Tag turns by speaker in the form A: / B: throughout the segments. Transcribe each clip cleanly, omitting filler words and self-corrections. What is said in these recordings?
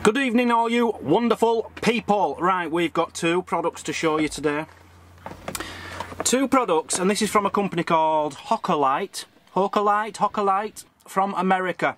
A: Good evening all you wonderful people. Right, we've got two products to show you today. Two products, and this is from a company called Hokolite. Hokolite from America.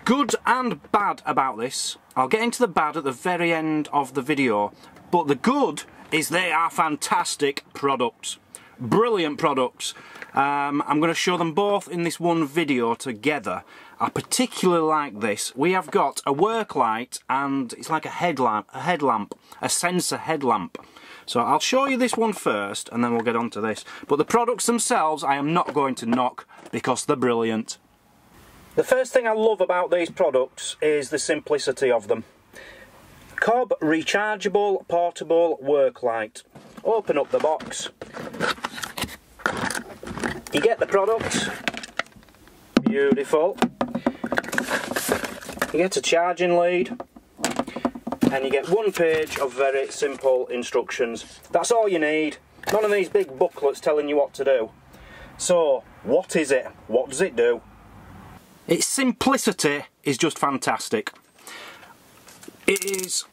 A: Good and bad about this. I'll get into the bad at the very end of the video, but the good is they are fantastic products. Brilliant products. I'm going to show them both in this one video together. I particularly like this. We have got a work light and it's like a headlamp, a sensor headlamp. So I'll show you this one first and then we'll get on to this. But the products themselves I am not going to knock because they're brilliant. The first thing I love about these products is the simplicity of them. Cobb Rechargeable Portable Work Light. Open up the box. You get the product. Beautiful. You get a charging lead. And you get one page of very simple instructions. That's all you need. None of these big booklets telling you what to do. So, what is it? What does it do? Its simplicity is just fantastic. It is,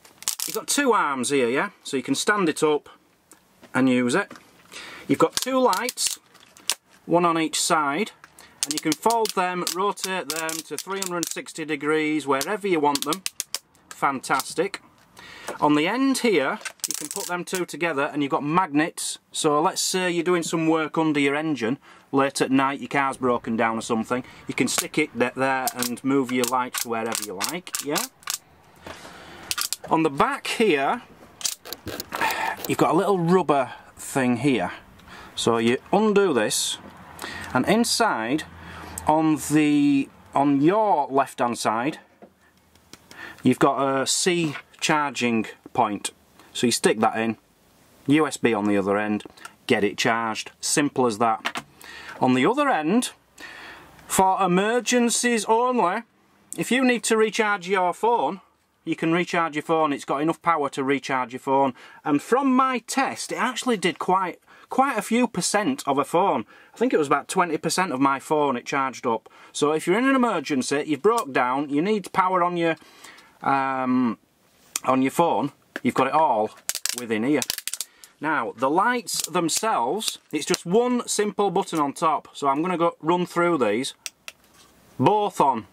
A: you've got two arms here, yeah? So you can stand it up and use it. You've got two lights, one on each side, and you can fold them, rotate them to 360 degrees wherever you want them. Fantastic. On the end here, you can put them two together and you've got magnets. So let's say you're doing some work under your engine, late at night, your car's broken down or something. You can stick it there and move your lights to wherever you like, yeah? On the back here, you've got a little rubber thing here. So you undo this, and inside, on your left-hand side, you've got a C charging point. So you stick that in, USB on the other end, get it charged. Simple as that. On the other end, for emergencies only, if you need to recharge your phone, you can recharge your phone. It's got enough power to recharge your phone. And from my test, it actually did quite a few percent of a phone. I think it was about 20% of my phone it charged up. So if you're in an emergency, you've broke down, you need power on your phone, you've got it all within here. Now, the lights themselves, it's just one simple button on top. So I'm going to run through these. Both on.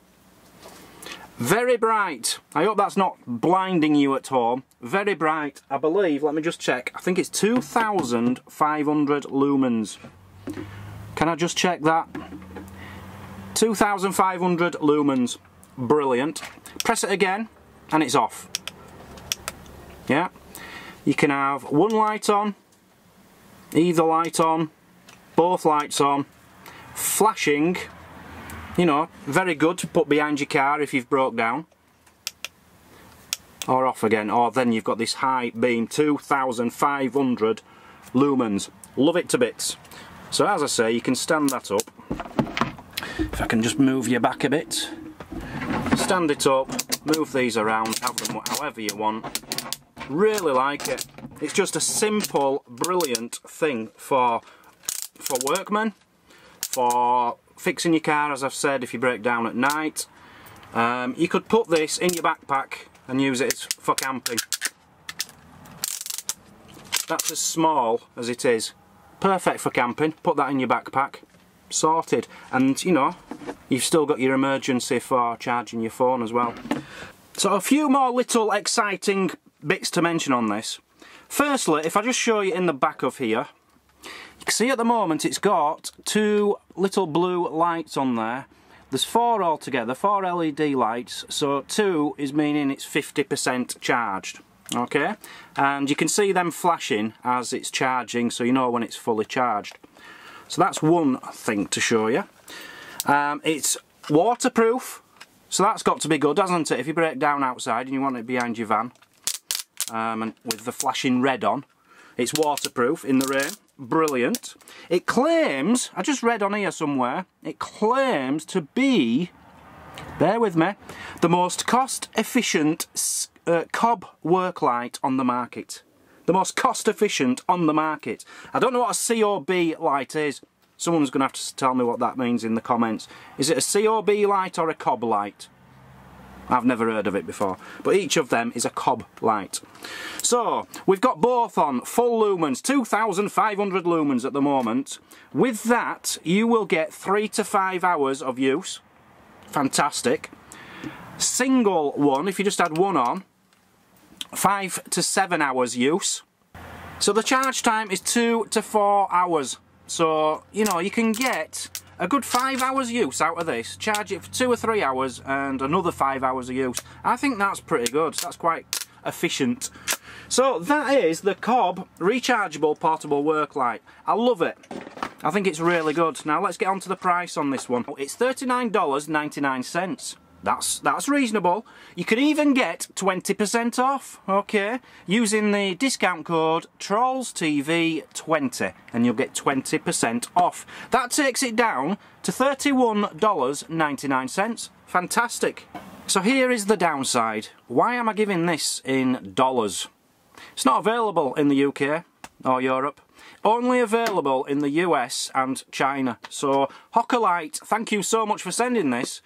A: Very bright. I hope that's not blinding you at home. Very bright. I believe, let me just check, I think it's 2,500 lumens. Can I just check that? 2,500 lumens. Brilliant. Press it again and it's off. Yeah. You can have one light on, either light on, both lights on, flashing. You know, very good to put behind your car if you've broke down. Or off again, or then you've got this high beam, 2,500 lumens. Love it to bits. So as I say, you can stand that up. If I can just move you back a bit. Stand it up, move these around, have them however you want. Really like it. It's just a simple, brilliant thing for workmen, for fixing your car, as I've said, if you break down at night. You could put this in your backpack and use it for camping. That's as small as it is. Perfect for camping. Put that in your backpack. Sorted. And, you know, you've still got your emergency for charging your phone as well. So a few more little exciting bits to mention on this. Firstly, if I just show you in the back of here, you can see at the moment it's got two little blue lights on there. There's four altogether, 4 LED lights, so 2 is meaning it's 50% charged. Okay? And you can see them flashing as it's charging, so you know when it's fully charged. So that's one thing to show you. It's waterproof, so that's got to be good, hasn't it? If you break down outside and you want it behind your van, and with the flashing red on, it's waterproof in the rain. Brilliant. It claims, I just read on here somewhere, it claims to be, bear with me, the most cost-efficient Cobb work light on the market. The most cost-efficient on the market. I don't know what a COB light is. Someone's going to have to tell me what that means in the comments. Is it a COB light or a Cobb light? I've never heard of it before. But each of them is a Cobb light. So, we've got both on full lumens, 2,500 lumens at the moment. With that, you will get 3 to 5 hours of use. Fantastic. Single one, if you just had one on, 5 to 7 hours use. So the charge time is 2 to 4 hours. So, you know, you can get a good 5 hours use out of this. Charge it for 2 or 3 hours and another 5 hours of use. I think that's pretty good. That's quite efficient. So that is the Cobb rechargeable portable work light. I love it. I think it's really good. Now let's get on to the price on this one. It's $39.99. That's reasonable. You can even get 20% off, okay, using the discount code TrollsTV20 and you'll get 20% off. That takes it down to $31.99. Fantastic. So here is the downside. Why am I giving this in dollars? It's not available in the UK or Europe. Only available in the US and China. So Hokolite, thank you so much for sending this.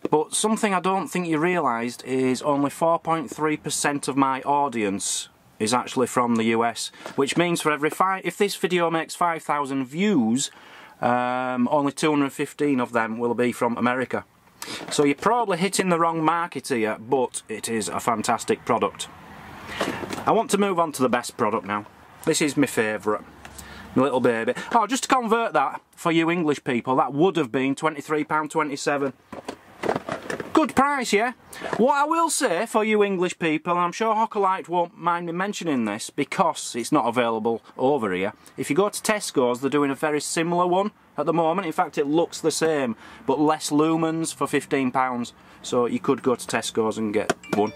A: But something I don't think you realised is only 4.3% of my audience is actually from the US, which means for every if this video makes 5,000 views, only 215 of them will be from America. So you're probably hitting the wrong market here, but it is a fantastic product. I want to move on to the best product now. This is my favourite. My little baby. Oh, just to convert that for you English people, that would have been £23.27. Good price, yeah? What I will say for you English people, and I'm sure Hokolite won't mind me mentioning this because it's not available over here. If you go to Tesco's, they're doing a very similar one at the moment. In fact, it looks the same, but less lumens for £15. So you could go to Tesco's and get one.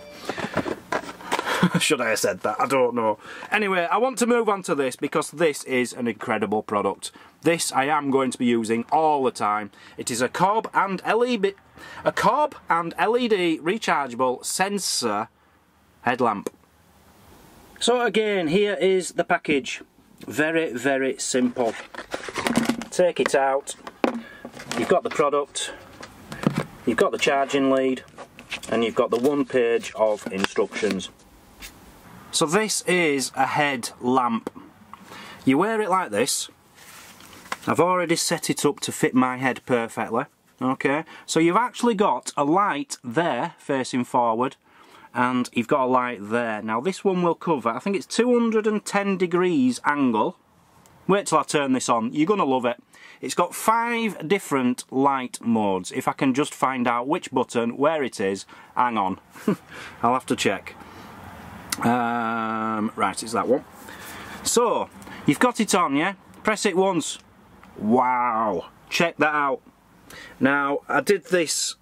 A: Should I have said that? I don't know. Anyway, I want to move on to this because this is an incredible product. This I am going to be using all the time. It is a Cobb and LED rechargeable sensor headlamp. So again, here is the package. Very, very simple. Take it out. You've got the product. You've got the charging lead. And you've got the one page of instructions. So this is a headlamp. You wear it like this. I've already set it up to fit my head perfectly. Okay, so you've actually got a light there facing forward and you've got a light there. Now this one will cover, I think it's 210 degrees angle. Wait till I turn this on, you're going to love it. It's got 5 different light modes. If I can just find out which button, where it is, hang on. I'll have to check. Right, it's that one. So, you've got it on, yeah? Press it once. Wow, check that out. Now, I did this,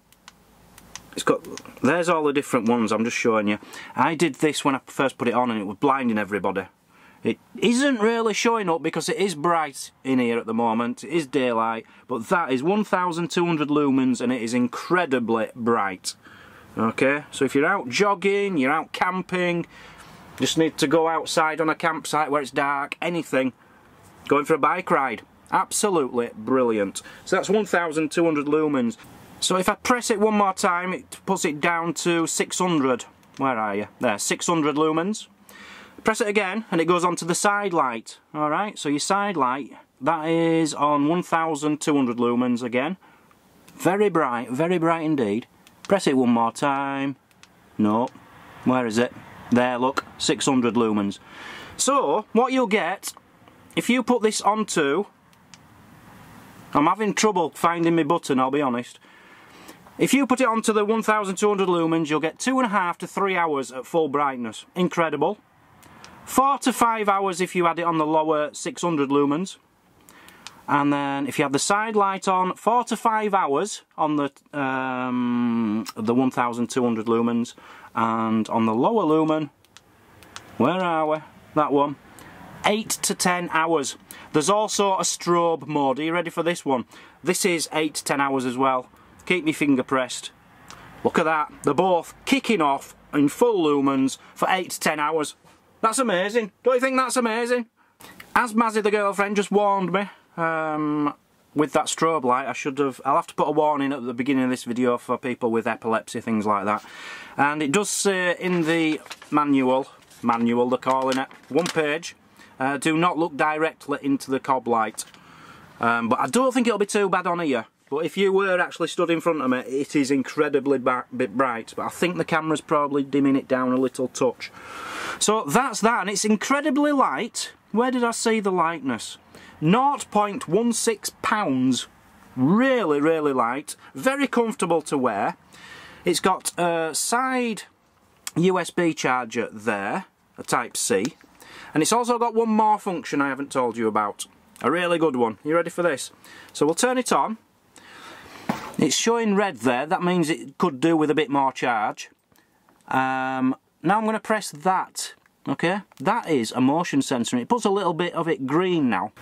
A: there's all the different ones I'm just showing you. I did this when I first put it on and it was blinding everybody. It isn't really showing up because it is bright in here at the moment, it is daylight, but that is 1,200 lumens and it is incredibly bright. Okay, so if you're out jogging, you're out camping, just need to go outside on a campsite where it's dark, anything, going for a bike ride, absolutely brilliant. So that's 1,200 lumens. So if I press it one more time, it puts it down to 600. Where are you? There, 600 lumens. Press it again and it goes on to the side light. Alright, so your side light, that is on 1,200 lumens again. Very bright indeed. Press it one more time. No. Where is it? There, look. 600 lumens. So, what you'll get, if you put this onto... I'm having trouble finding my button, I'll be honest. If you put it onto the 1,200 lumens, you'll get 2.5 to 3 hours at full brightness. Incredible. 4 to 5 hours if you had it on the lower 600 lumens. And then if you have the side light on, 4 to 5 hours on the 1,200 lumens, and on the lower lumen, where are we? That one, 8 to 10 hours. There's also a strobe mode. Are you ready for this one? This is 8 to 10 hours as well. Keep your finger pressed. Look at that. They're both kicking off in full lumens for 8 to 10 hours. That's amazing. Don't you think that's amazing? As Mazzy the girlfriend just warned me, with that strobe light. I'll have to put a warning at the beginning of this video for people with epilepsy, things like that. And it does say in the manual they're calling it, one page, do not look directly into the Cobb light. But I don't think it'll be too bad on here. But if you were actually stood in front of me, it is incredibly bit bright. But I think the camera's probably dimming it down a little touch. So that's that, and it's incredibly light. Where did I see the lightness? 0.16 pounds. Really, really light. Very comfortable to wear. It's got a side USB charger there, a Type-C. And it's also got one more function I haven't told you about. A really good one. You ready for this? So we'll turn it on. It's showing red there. That means it could do with a bit more charge. Now I'm going to press that. Okay? That is a motion sensor. It puts a little bit of it green now.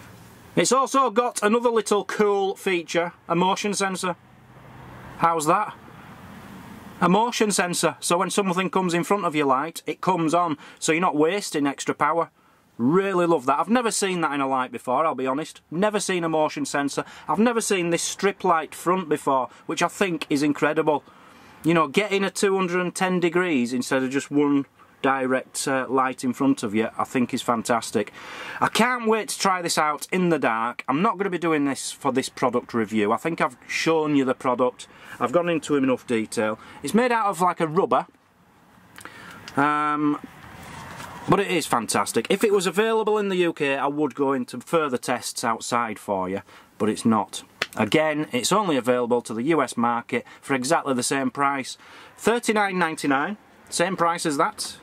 A: It's also got another little cool feature. A motion sensor. How's that? A motion sensor. So when something comes in front of your light, it comes on. So you're not wasting extra power. Really love that. I've never seen that in a light before, I'll be honest. Never seen a motion sensor. I've never seen this strip light front before, which I think is incredible. You know, getting a 210 degrees instead of just one direct light in front of you, I think is fantastic. I can't wait to try this out in the dark. I'm not going to be doing this for this product review. I think I've shown you the product. I've gone into enough detail. It's made out of like a rubber. But it is fantastic. If it was available in the UK, I would go into further tests outside for you, but it's not. Again, it's only available to the US market for exactly the same price. $39.99, same price as that,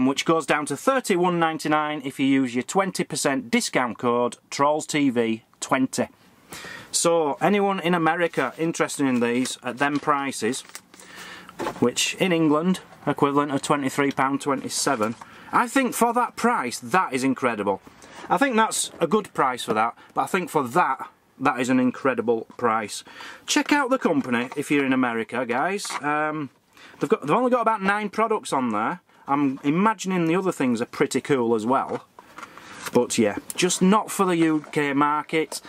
A: which goes down to $31.99 if you use your 20% discount code TrollsTV20. So, anyone in America interested in these at them prices, which in England equivalent of £23.27. I think for that price, that is incredible. I think that's a good price for that, but I think for that, that is an incredible price. Check out the company if you're in America, guys. They've only got about 9 products on there. I'm imagining the other things are pretty cool as well. But yeah, just not for the UK market.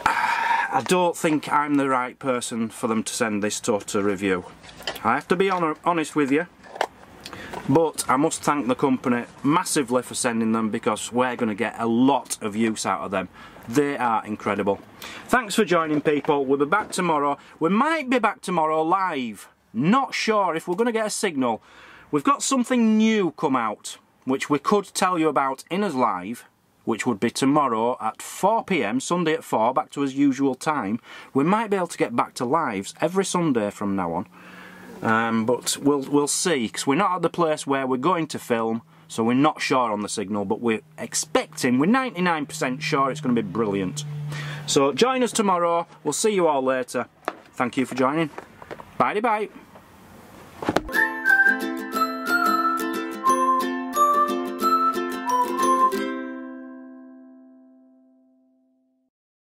A: I don't think I'm the right person for them to send this to review. I have to be honest with you, but I must thank the company massively for sending them, because we're going to get a lot of use out of them. They are incredible. Thanks for joining, people. We'll be back tomorrow. We might be back tomorrow live. Not sure if we're going to get a signal. We've got something new come out, which we could tell you about in us live, which would be tomorrow at 4 PM, Sunday at 4, back to as usual time. We might be able to get back to lives every Sunday from now on. But we'll see, because we're not at the place where we're going to film, so we're not sure on the signal, but we're 99% sure it's going to be brilliant. So join us tomorrow. We'll see you all later. Thank you for joining. Bye-bye.